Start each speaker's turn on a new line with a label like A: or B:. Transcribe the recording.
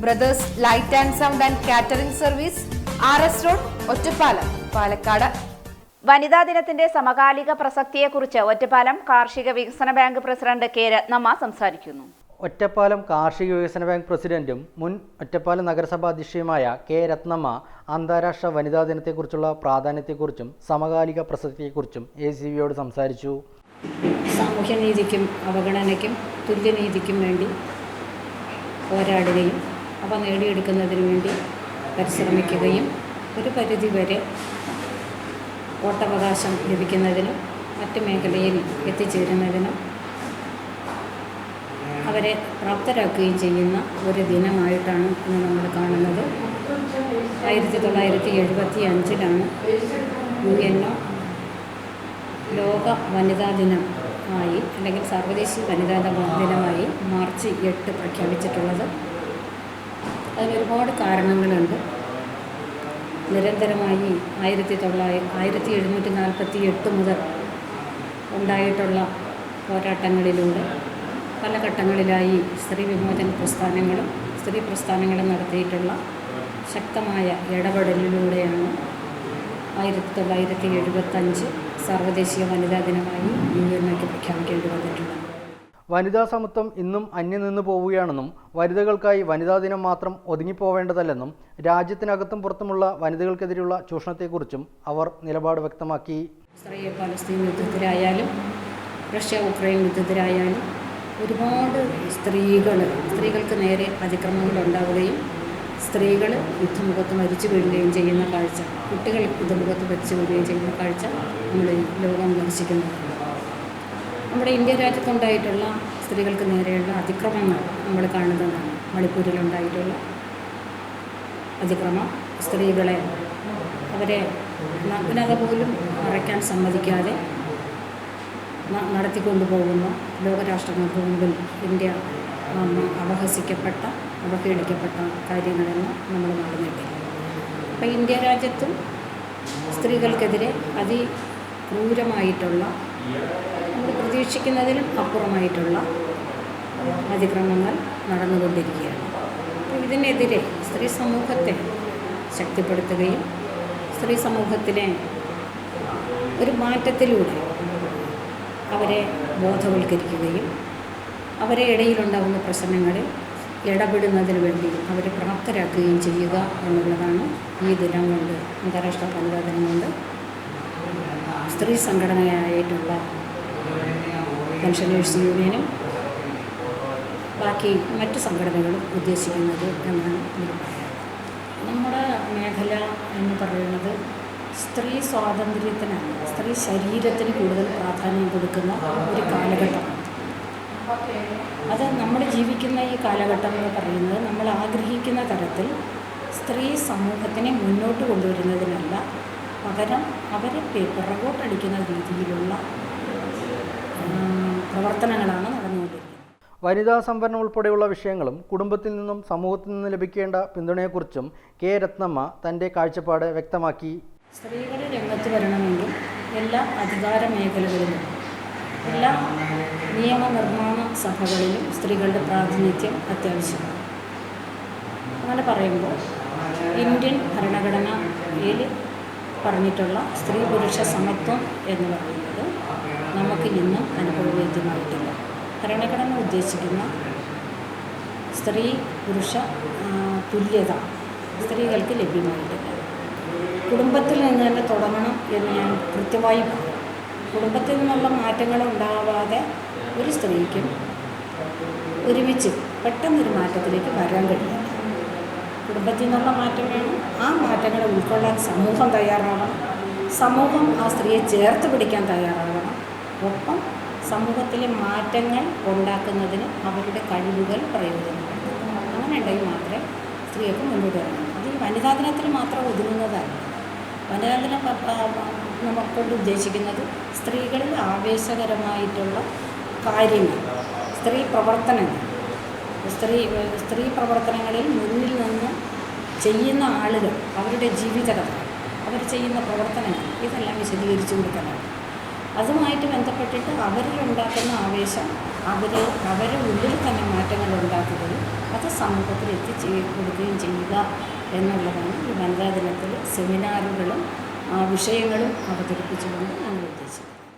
A: Brothers light and sound and catering service, RS road, Ottapalam, Palakkad.
B: വനിതാ ദിനത്തിന്റെ സമകാലിക പ്രസക്തിയെക്കുറിച്ച് ഒറ്റപ്പാലം കാർഷിക വികസന ബാങ്ക് പ്രസിഡന്റ് കെ രത്നമ്മ സംസാരിക്കുന്നു.
C: ഒറ്റപ്പാലം കാർഷിക വികസന ബാങ്ക് പ്രസിഡന്റും മുൻ ഒറ്റപ്പാലം നഗരസഭാ അധ്യക്ഷയുമായ കെ രത്നമ്മ അന്താരാഷ്ട്ര വനിതാ ദിനത്തെക്കുറിച്ചുള്ള പ്രാധാന്യത്തെക്കുറിച്ചും സമകാലിക പ്രസക്തിയെക്കുറിച്ചും ACVയോട് സംസാരിച്ചു.
D: സാമൂഹ്യനീതിക്കും അവഗണനയ്ക്കും തുല്യനീതിക്കും വേണ്ടി പോരാടുകയും അവ നേടിയെടുക്കുന്നതിന് വേണ്ടി പരിശ്രമിക്കുകയും ഒരു പരിധിവരെ വോട്ടവകാശം ലഭിക്കുന്നതിനും മറ്റ് മേഖലയിൽ എത്തിച്ചേരുന്നതിനും അവരെ പ്രാപ്തരാക്കുകയും ചെയ്യുന്ന ഒരു ദിനമായിട്ടാണ് ഇന്ന് നമ്മൾ കാണുന്നത്. 1975 UN ലോക വനിതാ ദിനമായി അല്ലെങ്കിൽ സാർവദേശീയ വനിതാ ദിനമായി മാർച്ച് 8 പ്രഖ്യാപിച്ചിട്ടുള്ളത്. അതിനൊരുപാട് കാരണങ്ങളുണ്ട്. നിരന്തരമായി 1748 മുതൽ ഉണ്ടായിട്ടുള്ള പോരാട്ടങ്ങളിലൂടെ പല ഘട്ടങ്ങളിലായി സ്ത്രീ വിമോചന പ്രസ്ഥാനങ്ങളും സ്ത്രീ പ്രസ്ഥാനങ്ങളും നടത്തിയിട്ടുള്ള ശക്തമായ ഇടപെടലിലൂടെയാണ് 1975 സാർവദേശീയ വനിതാ ദിനമായി UN പ്രഖ്യാപിക്കേണ്ടി വന്നിട്ടുള്ളത്.
C: വനിതാ സമത്വം ഇന്നും അന്യം നിന്ന് പോവുകയാണെന്നും വനിതകൾക്കായി വനിതാ ദിനം മാത്രം ഒതുങ്ങിപ്പോവേണ്ടതല്ലെന്നും രാജ്യത്തിനകത്തും പുറത്തുമുള്ള വനിതകൾക്കെതിരെയുള്ള ചൂഷണത്തെക്കുറിച്ചും അവർ നിലപാട് വ്യക്തമാക്കി.
D: ഇസ്രായേൽ പാലസ്തീൻ യുദ്ധത്തിലായാലും റഷ്യ ഉക്രൈൻ യുദ്ധത്തിലായാലും ഒരുപാട് സ്ത്രീകൾക്ക് നേരെ അതിക്രമങ്ങൾ ഉണ്ടാവുകയും സ്ത്രീകൾ യുദ്ധമുഖത്ത് മരിച്ചു വീഴുകയും ചെയ്യുന്ന കാഴ്ച, കുട്ടികൾ യുദ്ധമുഖത്ത് മരിച്ചു വീഴുകയും ചെയ്യുന്ന കാഴ്ച നമ്മൾ ലോകം ദർശിക്കുന്നുണ്ട്. നമ്മുടെ ഇന്ത്യ രാജ്യത്തുണ്ടായിട്ടുള്ള സ്ത്രീകൾക്ക് നേരെയുള്ള അതിക്രമങ്ങൾ നമ്മൾ കാണുന്നതാണ്. മണിപ്പൂരിലുണ്ടായിട്ടുള്ള അതിക്രമം, സ്ത്രീകളെ അവരെ നഗ്നത പോലും മറയ്ക്കാൻ സമ്മതിക്കാതെ നടത്തിക്കൊണ്ടുപോകുന്ന ലോകരാഷ്ട്രങ്ങൾക്ക് മുമ്പിൽ ഇന്ത്യ അവഹേളിക്കപ്പെട്ട കാര്യങ്ങളെല്ലാം നമ്മൾ നടന്നിട്ടില്ല. അപ്പോൾ ഇന്ത്യ രാജ്യത്തും സ്ത്രീകൾക്കെതിരെ അതിക്രൂരമായിട്ടുള്ള നമ്മൾ പ്രതീക്ഷിക്കുന്നതിലും അപ്പുറമായിട്ടുള്ള അതിക്രമങ്ങൾ നടന്നുകൊണ്ടിരിക്കുകയാണ്. അപ്പോൾ ഇതിനെതിരെ സ്ത്രീ സമൂഹത്തെ ശക്തിപ്പെടുത്തുകയും സ്ത്രീ സമൂഹത്തിനെ ഒരു മാറ്റത്തിലൂടെ അവരെ ബോധവൽക്കരിക്കുകയും അവരെ ഇടയിലുണ്ടാകുന്ന പ്രശ്നങ്ങളിൽ ഇടപെടുന്നതിന് വേണ്ടി അവരെ പ്രാപ്തരാക്കുകയും ചെയ്യുക എന്നുള്ളതാണ് ഈ ദിനം കൊണ്ട്, അന്താരാഷ്ട്ര വനിതാ ദിനം കൊണ്ട് സ്ത്രീ സംഘടനയായിട്ടുള്ള പെൻഷനേഴ്സ് യൂണിയനും ബാക്കി മറ്റ് സംഘടനകളും ഉദ്ദേശിക്കുന്നത് എന്നാണ് എനിക്ക് പറയുന്നത്. നമ്മുടെ മേഖല എന്ന് പറയുന്നത് സ്ത്രീ സ്വാതന്ത്ര്യത്തിനല്ല, സ്ത്രീ ശരീരത്തിന് കൂടുതൽ പ്രാധാന്യം കൊടുക്കുന്ന ഒരു കാലഘട്ടമാണ്. അത് നമ്മൾ ജീവിക്കുന്ന ഈ കാലഘട്ടം എന്ന് പറയുന്നത് നമ്മൾ ആഗ്രഹിക്കുന്ന തരത്തിൽ സ്ത്രീ സമൂഹത്തിനെ മുന്നോട്ട് കൊണ്ടുവരുന്നതിനല്ല, പകരം അവരെ പിറകോട്ടടിക്കുന്ന രീതിയിലുള്ള പ്രവർത്തനങ്ങളാണ് നടന്നുകൊണ്ടിരിക്കുന്നത്.
C: വനിതാ സംവരണം ഉൾപ്പെടെയുള്ള വിഷയങ്ങളും കുടുംബത്തിൽ നിന്നും സമൂഹത്തിൽ നിന്നും ലഭിക്കേണ്ട പിന്തുണയെക്കുറിച്ചും കെ രത്നമ്മ തൻ്റെ കാഴ്ചപ്പാട് വ്യക്തമാക്കി.
D: സ്ത്രീകൾ രംഗത്ത് വരണമെങ്കിൽ എല്ലാ അധികാര മേഖലകളിലും എല്ലാ നിയമനിർമ്മാണ സഭകളിലും സ്ത്രീകളുടെ പ്രാതിനിധ്യം അത്യാവശ്യമാണ്. അങ്ങനെ പറയുമ്പോൾ ഇന്ത്യൻ ഭരണഘടനയിൽ പറഞ്ഞിട്ടുള്ള സ്ത്രീ പുരുഷ സമത്വം എന്ന് പറയുന്നത് നമുക്ക് ഇന്നും അനുഭവവേദ്യമായിട്ടില്ല. ഭരണഘടന ഉദ്ദേശിക്കുന്ന സ്ത്രീ പുരുഷ തുല്യത സ്ത്രീകൾക്ക് ലഭ്യമായിട്ടില്ല. കുടുംബത്തിൽ നിന്ന് തന്നെ തുടങ്ങണം എന്ന് ഞാൻ കൃത്യമായി പറയും. കുടുംബത്തിൽ നിന്നുള്ള മാറ്റങ്ങൾ ഉണ്ടാവാതെ ഒരു സ്ത്രീക്കും ഒരുമിച്ച് പെട്ടെന്നൊരു മാറ്റത്തിലേക്ക് വരാൻ കഴിയില്ല. കുടുംബത്തിൽ നിന്നുള്ള മാറ്റം വേണം. ആ മാറ്റങ്ങളെ ഉൾക്കൊള്ളാൻ സമൂഹം തയ്യാറാവണം. സമൂഹം ആ സ്ത്രീയെ ചേർത്ത് പിടിക്കാൻ തയ്യാറാവണം. ഒപ്പം സമൂഹത്തിലെ മാറ്റങ്ങൾ ഉണ്ടാക്കുന്നതിന് അവരുടെ കഴിവുകൾ പ്രയോജനപ്പെടുത്തണം. അങ്ങനെ ഉണ്ടെങ്കിൽ മാത്രമേ സ്ത്രീയൊക്കെ മുന്നോട്ട് വരണം. അത് ഈ വനിതാ ദിനത്തിൽ മാത്രം ഒതുങ്ങുന്നതല്ല. വനിതാ ദിനം നമുക്കൊണ്ട് ഉദ്ദേശിക്കുന്നത് സ്ത്രീകളിൽ ആവേശകരമായിട്ടുള്ള കാര്യങ്ങൾ, സ്ത്രീ പ്രവർത്തനങ്ങളിൽ മുന്നിൽ നിന്ന് ചെയ്യുന്ന ആളുകൾ, അവരുടെ ജീവിതകഥ, അവർ ചെയ്യുന്ന പ്രവർത്തനങ്ങൾ, ഇതെല്ലാം വിശദീകരിച്ചു കൊടുക്കാനാണ്. അതുമായിട്ട് ബന്ധപ്പെട്ടിട്ട് അവരിലുണ്ടാക്കുന്ന ആവേശം അവരെ ഉള്ളിൽ തന്നെ മാറ്റങ്ങൾ ഉണ്ടാക്കുകയും അത് സമൂഹത്തിൽ കൊടുക്കുകയും ചെയ്യുക എന്നുള്ളതാണ് ഈ വനിതാ ദിനത്തിൽ സെമിനാറുകളും വിഷയങ്ങളും അവതരിപ്പിച്ചുകൊണ്ട് ഞങ്ങൾ ഉദ്ദേശിക്കുന്നത്.